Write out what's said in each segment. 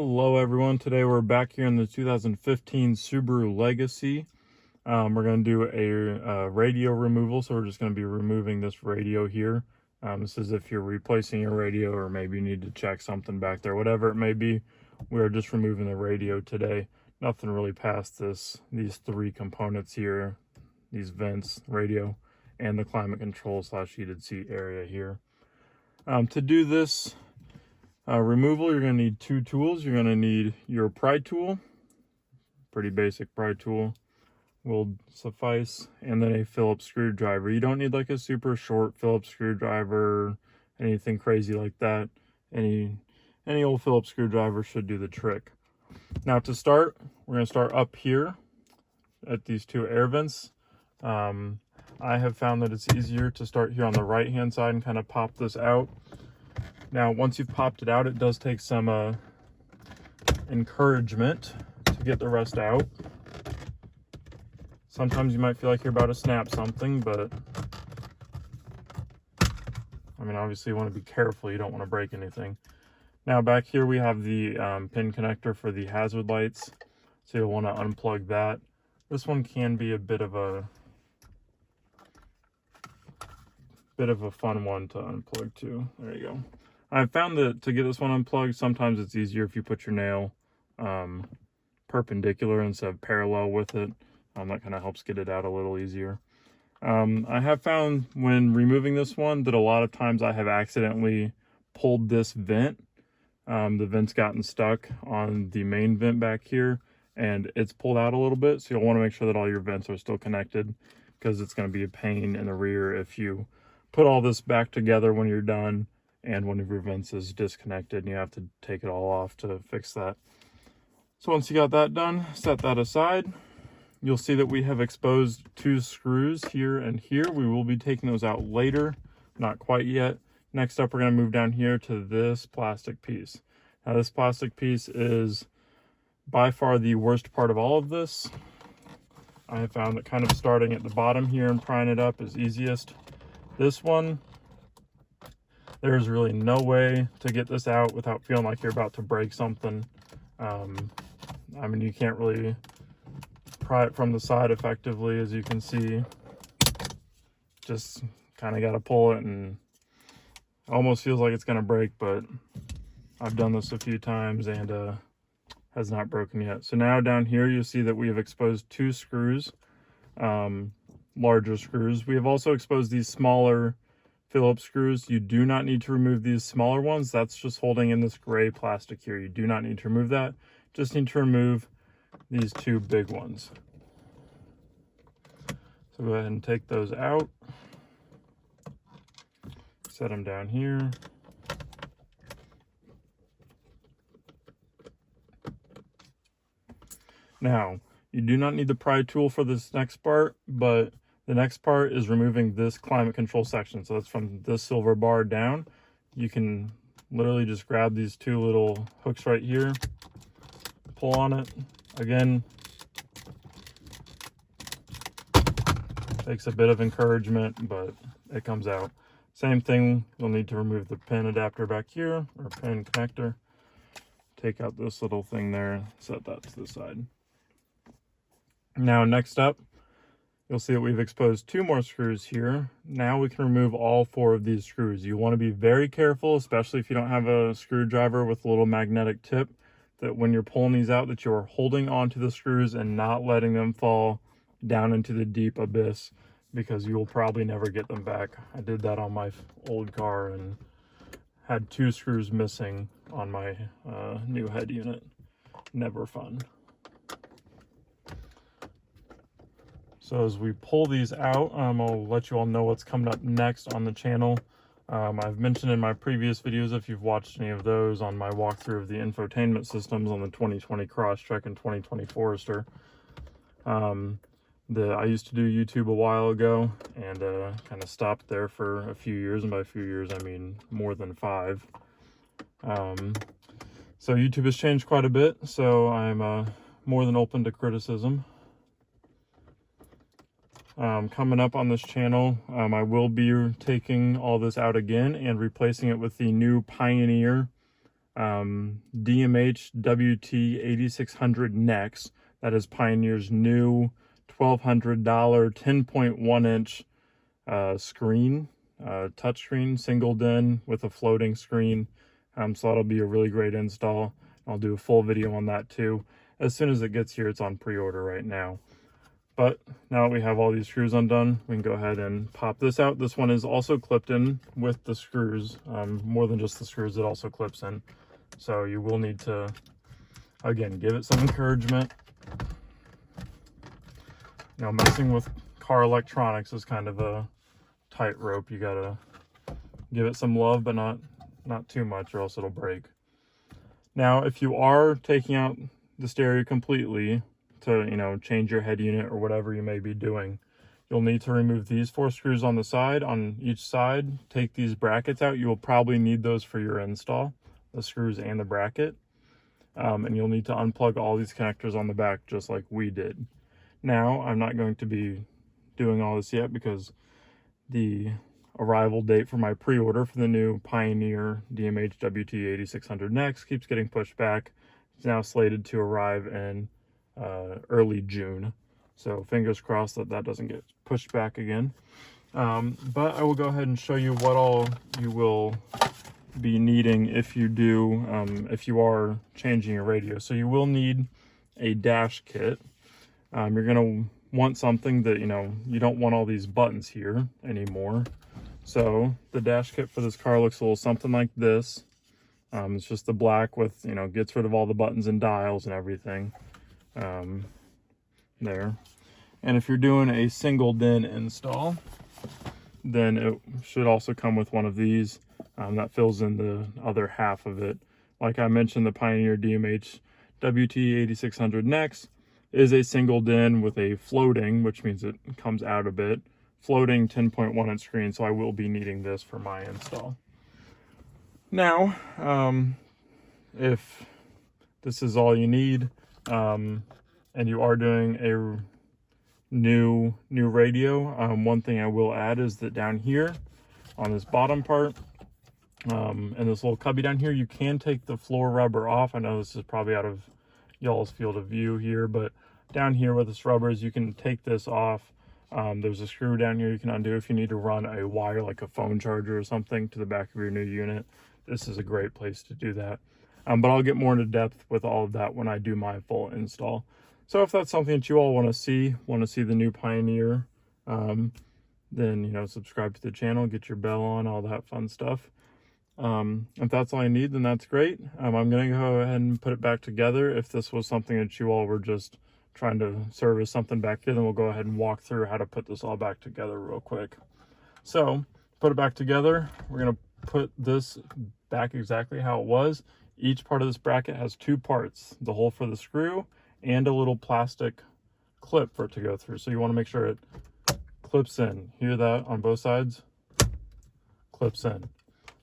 Hello everyone, today we're back here in the 2015 Subaru Legacy. We're going to do a radio removal, so we're just going to be removing this radio here. This is if you're replacing your radio or maybe you need to check something back there, whatever it may be. We're just removing the radio today. Nothing really past these three components here, these vents, radio, and the climate control / heated seat area here. To do this removal, you're going to need two tools. You're going to need your pry tool, pretty basic pry tool will suffice, and then a Phillips screwdriver. You don't need like a super short Phillips screwdriver, anything crazy like that. Any old Phillips screwdriver should do the trick. Now to start, we're going to start up here at these two air vents. I have found that it's easier to start here on the right hand side and kind of pop this out. Now, once you've popped it out, it does take some encouragement to get the rest out. Sometimes you might feel like you're about to snap something, but I mean, obviously you want to be careful. You don't want to break anything. Now, back here we have the pin connector for the hazard lights, so you'll want to unplug that. This one can be a bit of a fun one to unplug too. There you go. I've found that to get this one unplugged, sometimes it's easier if you put your nail perpendicular instead of parallel with it. That kind of helps get it out a little easier. I have found when removing this one that a lot of times I have accidentally pulled this vent. The vent's gotten stuck on the main vent back here, and it's pulled out a little bit, so you'll want to make sure that all your vents are still connected, because it's going to be a pain in the rear if you put all this back together when you're done and one of your vents is disconnected and you have to take it all off to fix that. So once you got that done, set that aside. You'll see that we have exposed two screws here and here. We will be taking those out later, not quite yet. Next up, we're going to move down here to this plastic piece. Now this plastic piece is by far the worst part of all of this. I have found that kind of starting at the bottom here and prying it up is easiest. This one, there's really no way to get this out without feeling like you're about to break something. I mean, you can't really pry it from the side effectively, as you can see. Just kind of got to pull it, and it almost feels like it's going to break, but I've done this a few times and has not broken yet. So now down here, you'll see that we have exposed two screws, larger screws. We have also exposed these smaller Phillips screws. You do not need to remove these smaller ones. That's just holding in this gray plastic here. You do not need to remove that. Just need to remove these two big ones. So go ahead and take those out. Set them down here. Now, you do not need the pry tool for this next part, but the next part is removing this climate control section. So it's from this silver bar down. You can literally just grab these two little hooks right here, pull on it. Again, takes a bit of encouragement, but it comes out. Same thing, you'll need to remove the pin adapter back here, or pin connector. Take out this little thing there, set that to the side. Now, next up, you'll see that we've exposed two more screws here. Now we can remove all four of these screws. You want to be very careful, especially if you don't have a screwdriver with a little magnetic tip, that when you're pulling these out, that you're holding onto the screws and not letting them fall down into the deep abyss, because you will probably never get them back. I did that on my old car and had two screws missing on my new head unit. Never fun. So as we pull these out, I'll let you all know what's coming up next on the channel. I've mentioned in my previous videos, if you've watched any of those, on my walkthrough of the infotainment systems on the 2020 Crosstrek and 2020 Forester. I used to do YouTube a while ago and kind of stopped there for a few years, and by a few years I mean more than 5. So YouTube has changed quite a bit, so I'm more than open to criticism. Coming up on this channel, I will be taking all this out again and replacing it with the new Pioneer DMH WT 8600 Next. That is Pioneer's new $1,200 10.1 inch screen, touchscreen, single DIN with a floating screen. So that'll be a really great install. I'll do a full video on that too. As soon as it gets here, it's on pre-order right now. But now that we have all these screws undone, we can go ahead and pop this out. This one is also clipped in with the screws. More than just the screws, it also clips in. So you will need to, again, give it some encouragement. You know, messing with car electronics is kind of a tightrope. You gotta give it some love, but not too much, or else it'll break. Now, if you are taking out the stereo completely to, you know, change your head unit or whatever you may be doing, you'll need to remove these 4 screws on the side, on each side. Take these brackets out. You will probably need those for your install, the screws and the bracket. And you'll need to unplug all these connectors on the back, just like we did. Now, I'm not going to be doing all this yet because the arrival date for my pre-order for the new Pioneer DMH WT 8600 Next keeps getting pushed back. It's now slated to arrive in early June. So fingers crossed that that doesn't get pushed back again. But I will go ahead and show you what all you will be needing if you do, if you are changing your radio. So you will need a dash kit. You're going to want something that, you know, you don't want all these buttons here anymore. So the dash kit for this car looks a little something like this. It's just the black with, you know, gets rid of all the buttons and dials and everything there. And if you're doing a single DIN install, then it should also come with one of these that fills in the other half of it. Like I mentioned, the Pioneer DMH WT 8600 Next is a single DIN with a floating, which means it comes out a bit, floating 10.1 inch screen. So I will be needing this for my install. Now, if this is all you need, and you are doing a new radio, one thing I will add is that down here on this bottom part, and this little cubby down here, you can take the floor rubber off. I know this is probably out of y'all's field of view here, but down here where this rubber is, you can take this off. There's a screw down here you can undo if you need to run a wire like a phone charger or something to the back of your new unit. This is a great place to do that. But I'll get more into depth with all of that when I do my full install. So if that's something that you all want to see the new Pioneer, then, you know, subscribe to the channel, get your bell on, all that fun stuff. If that's all I need, then that's great. I'm going to go ahead and put it back together. If this was something that you all were just trying to service something back here, then we'll go ahead and walk through how to put this all back together real quick. So, put it back together. We're going to put this back exactly how it was. Each part of this bracket has 2 parts, the hole for the screw and a little plastic clip for it to go through. So you want to make sure it clips in. Hear that on both sides? Clips in.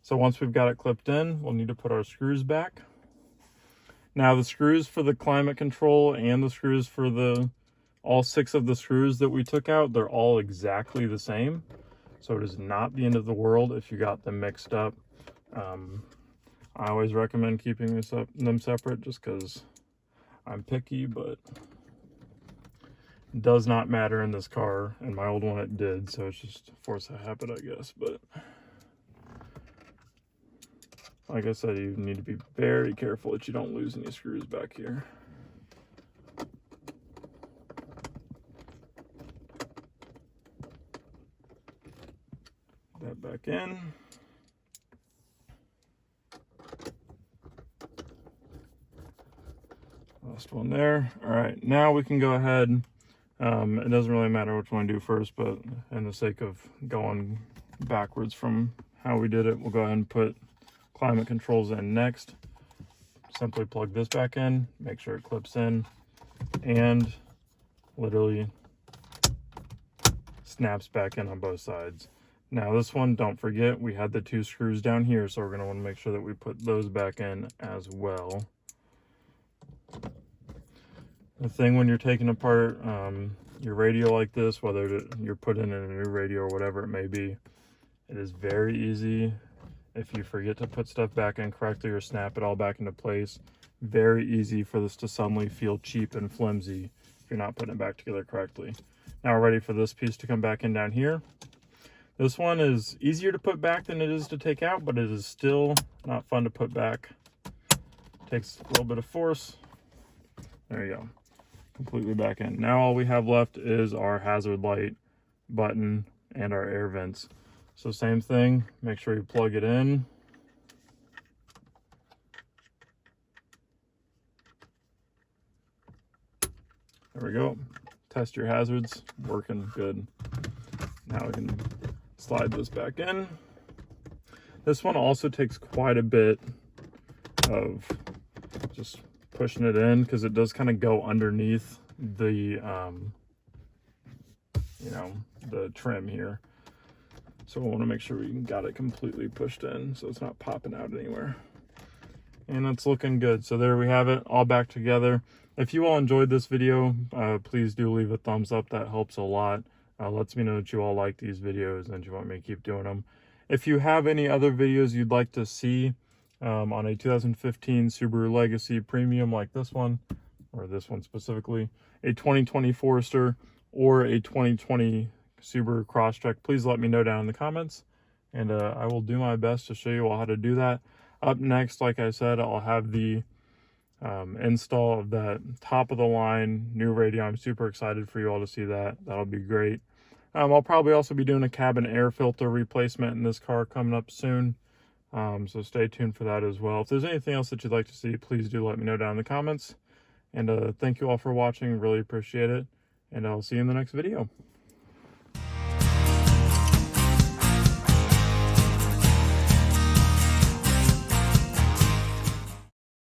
So once we've got it clipped in, we'll need to put our screws back. Now the screws for the climate control and the screws for all 6 of the screws that we took out, they're all exactly the same. So it is not the end of the world if you got them mixed up. I always recommend keeping them separate just because I'm picky, but it does not matter in this car. In my old one it did, so it's just a force of habit, I guess. But like I said, you need to be very careful that you don't lose any screws back here. That back in. Last one there. All right, now we can go ahead. It doesn't really matter which one I do first, but in the sake of going backwards from how we did it, we'll go ahead and put climate controls in next. Simply plug this back in, make sure it clips in, and literally snaps back in on both sides. Now this one, don't forget, we had the 2 screws down here, so we're going to want to make sure that we put those back in as well. The thing when you're taking apart your radio like this, whether you're putting in a new radio or whatever it may be, it is very easy if you forget to put stuff back in correctly or snap it all back into place. Very easy for this to suddenly feel cheap and flimsy if you're not putting it back together correctly. Now we're ready for this piece to come back in down here. This one is easier to put back than it is to take out, but it is still not fun to put back. Takes a little bit of force. There you go. Completely back in. Now all we have left is our hazard light button and our air vents. So same thing, make sure you plug it in. There we go. Test your hazards, working good. Now we can slide this back in. This one also takes quite a bit of just pushing it in, because it does kind of go underneath the you know, the trim here. So we want to make sure we got it completely pushed in so it's not popping out anywhere. And it's looking good. So there we have it, all back together. If you all enjoyed this video, please do leave a thumbs up. That helps a lot. Lets me know that you all like these videos and you want me to keep doing them. If you have any other videos you'd like to see on a 2015 Subaru Legacy Premium like this one, or this one specifically, a 2020 Forester, or a 2020 Subaru Crosstrek, please let me know down in the comments, and I will do my best to show you all how to do that. Up next, like I said, I'll have the install of that top of the line new radio. I'm super excited for you all to see that. That'll be great. I'll probably also be doing a cabin air filter replacement in this car coming up soon. So stay tuned for that as well. If there's anything else that you'd like to see, please do let me know down in the comments. And thank you all for watching. Really appreciate it. And I'll see you in the next video.